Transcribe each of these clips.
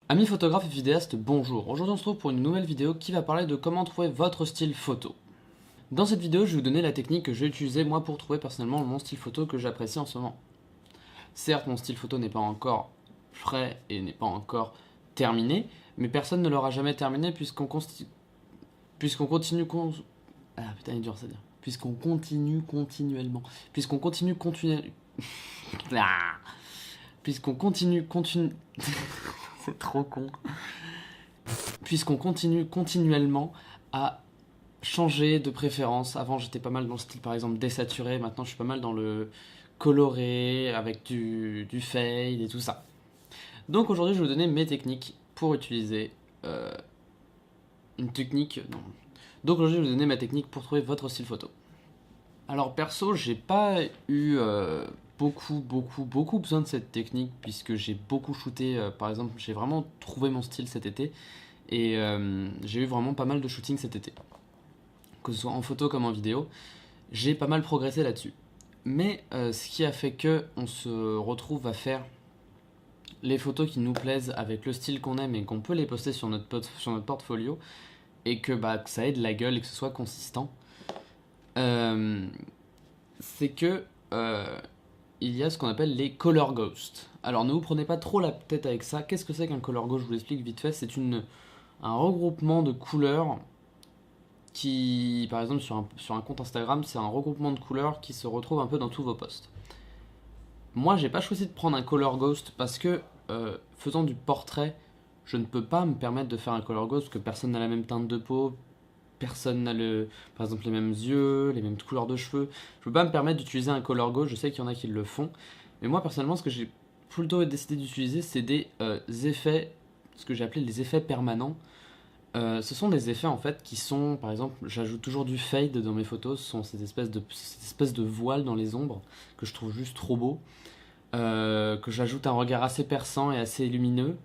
Amis photographes et vidéastes, bonjour. Aujourd'hui on se retrouve pour une nouvelle vidéo qui va parler de comment trouver votre style photo. Dans cette vidéo, je vais vous donner la technique que j'ai utilisée moi pour trouver personnellement mon style photo que j'apprécie en ce moment. Certes, mon style photo n'est pas encore frais et n'est pas encore terminé, mais personne ne l'aura jamais terminé puisqu'on continue Ah putain, il est dur ça à dire. Puisqu'on continue continuellement. Puisqu'on continue continuellement. Ah Puisqu'on continue. C'est trop con. Puisqu'on continue continuellement à changer de préférence. Avant, j'étais pas mal dans le style, par exemple, désaturé. Maintenant, je suis pas mal dans le coloré, avec du fade et tout ça. Donc aujourd'hui, je vais vous donner mes techniques pour utiliser une technique. Non. Donc aujourd'hui, je vais vous donner ma technique pour trouver votre style photo. Alors perso, j'ai pas eu beaucoup besoin de cette technique puisque j'ai beaucoup shooté. Par exemple, j'ai vraiment trouvé mon style cet été et j'ai eu vraiment pas mal de shooting cet été, que ce soit en photo comme en vidéo. J'ai pas mal progressé là-dessus. Mais ce qui a fait que on se retrouve à faire les photos qui nous plaisent avec le style qu'on aime et qu'on peut les poster sur notre portfolio et que ça aide la gueule et que ce soit consistant, euh, c'est que il y a ce qu'on appelle les color ghosts. Alors ne vous prenez pas trop la tête avec ça. Qu'est-ce que c'est qu'un color ghost? Je vous l'explique vite fait. C'est un regroupement de couleurs qui, par exemple sur un compte Instagram, c'est un regroupement de couleurs qui se retrouve un peu dans tous vos posts. Moi, j'ai pas choisi de prendre un color ghost parce que faisant du portrait, je ne peux pas me permettre de faire un color ghost parce que personne n'a la même teinte de peau, personne n'a par exemple les mêmes yeux, les mêmes couleurs de cheveux. Je peux pas me permettre d'utiliser un color ghost. Je sais qu'il y en a qui le font, mais moi personnellement, ce que j'ai plutôt décidé d'utiliser, c'est des effets, ce que j'ai appelé les effets permanents. Ce sont des effets en fait qui sont, par exemple, j'ajoute toujours du fade dans mes photos. Ce sont cette espèce de voile dans les ombres que je trouve juste trop beau. Que j'ajoute un regard assez perçant et assez lumineux,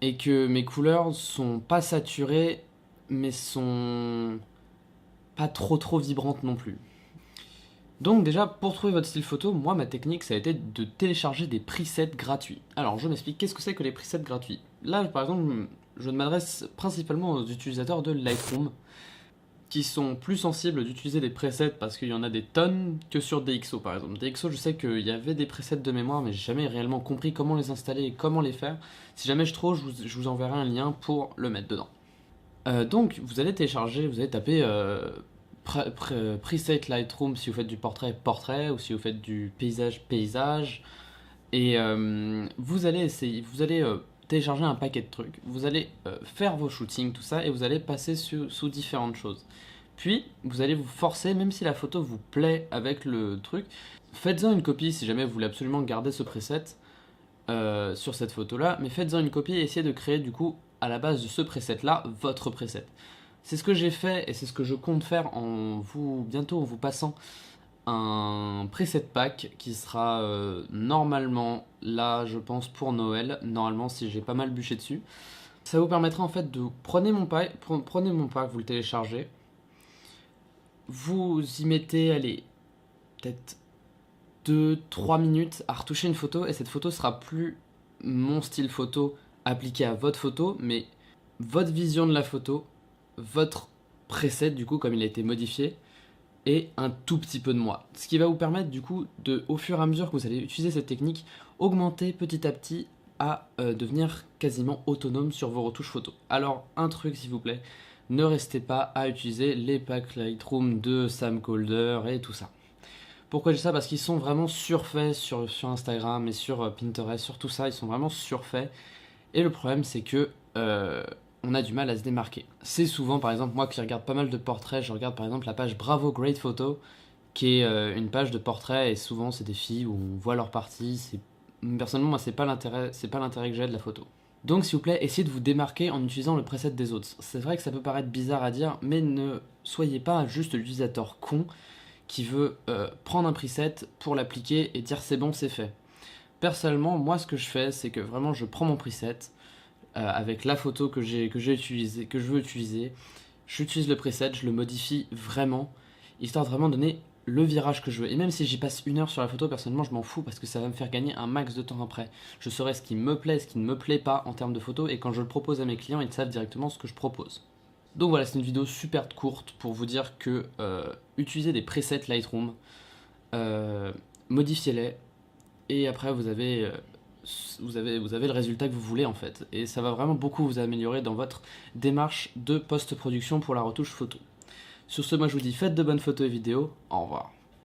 et que mes couleurs sont pas saturées, mais sont pas trop vibrantes non plus. Donc déjà, pour trouver votre style photo, moi ma technique ça a été de télécharger des presets gratuits. Alors je m'explique, qu'est-ce que c'est que les presets gratuits? Là par exemple, je m'adresse principalement aux utilisateurs de Lightroom, qui sont plus sensibles d'utiliser des presets parce qu'il y en a des tonnes que sur DxO par exemple. DxO, je sais qu'il y avait des presets de mémoire, mais j'ai jamais réellement compris comment les installer et comment les faire. Si jamais je trouve, je vous enverrai un lien pour le mettre dedans. Donc vous allez télécharger, vous allez taper preset Lightroom si vous faites du portrait, ou si vous faites du paysage, et vous allez télécharger un paquet de trucs, vous allez faire vos shootings, tout ça, et vous allez passer sous différentes choses. Puis, vous allez vous forcer, même si la photo vous plaît avec le truc, faites-en une copie si jamais vous voulez absolument garder ce preset sur cette photo-là, mais faites-en une copie et essayez de créer du coup, à la base de ce preset-là, votre preset. C'est ce que j'ai fait et c'est ce que je compte faire bientôt en vous passant un preset pack qui sera normalement là, je pense, pour Noël. Normalement, si j'ai pas mal bûché dessus. Ça vous permettra en fait de prenez mon pack, vous le téléchargez. Vous y mettez, allez, peut-être 2-3 minutes à retoucher une photo et cette photo sera plus mon style photo appliqué à votre photo, mais votre vision de la photo, votre preset du coup comme il a été modifié, et un tout petit peu de moi. Ce qui va vous permettre du coup au fur et à mesure que vous allez utiliser cette technique, augmenter petit à petit à devenir quasiment autonome sur vos retouches photos. Alors un truc s'il vous plaît, ne restez pas à utiliser les packs Lightroom de Sam Colder et tout ça. Pourquoi je dis ça? Parce qu'ils sont vraiment surfaits sur Instagram et sur Pinterest, sur tout ça, ils sont vraiment surfaits. Et le problème c'est que on a du mal à se démarquer. C'est souvent, par exemple, moi qui regarde pas mal de portraits, je regarde par exemple la page Bravo Great Photo, qui est une page de portraits, et souvent c'est des filles où on voit leur partie. Personnellement, moi, c'est pas l'intérêt que j'ai de la photo. Donc, s'il vous plaît, essayez de vous démarquer en utilisant le preset des autres. C'est vrai que ça peut paraître bizarre à dire, mais ne soyez pas juste l'utilisateur con qui veut prendre un preset pour l'appliquer et dire c'est bon, c'est fait. Personnellement, moi, ce que je fais, c'est que vraiment, je prends mon preset avec la photo que je veux utiliser. J'utilise le preset, je le modifie vraiment, histoire de vraiment donner le virage que je veux. Et même si j'y passe 1 heure sur la photo, personnellement je m'en fous parce que ça va me faire gagner un max de temps après. Je saurai ce qui me plaît, ce qui ne me plaît pas en termes de photos, et quand je le propose à mes clients, ils savent directement ce que je propose. Donc voilà, c'est une vidéo super courte pour vous dire que utilisez des presets Lightroom, modifiez-les, et après vous avez le résultat que vous voulez en fait. Et ça va vraiment beaucoup vous améliorer dans votre démarche de post-production pour la retouche photo. Sur ce, moi je vous dis faites de bonnes photos et vidéos, au revoir.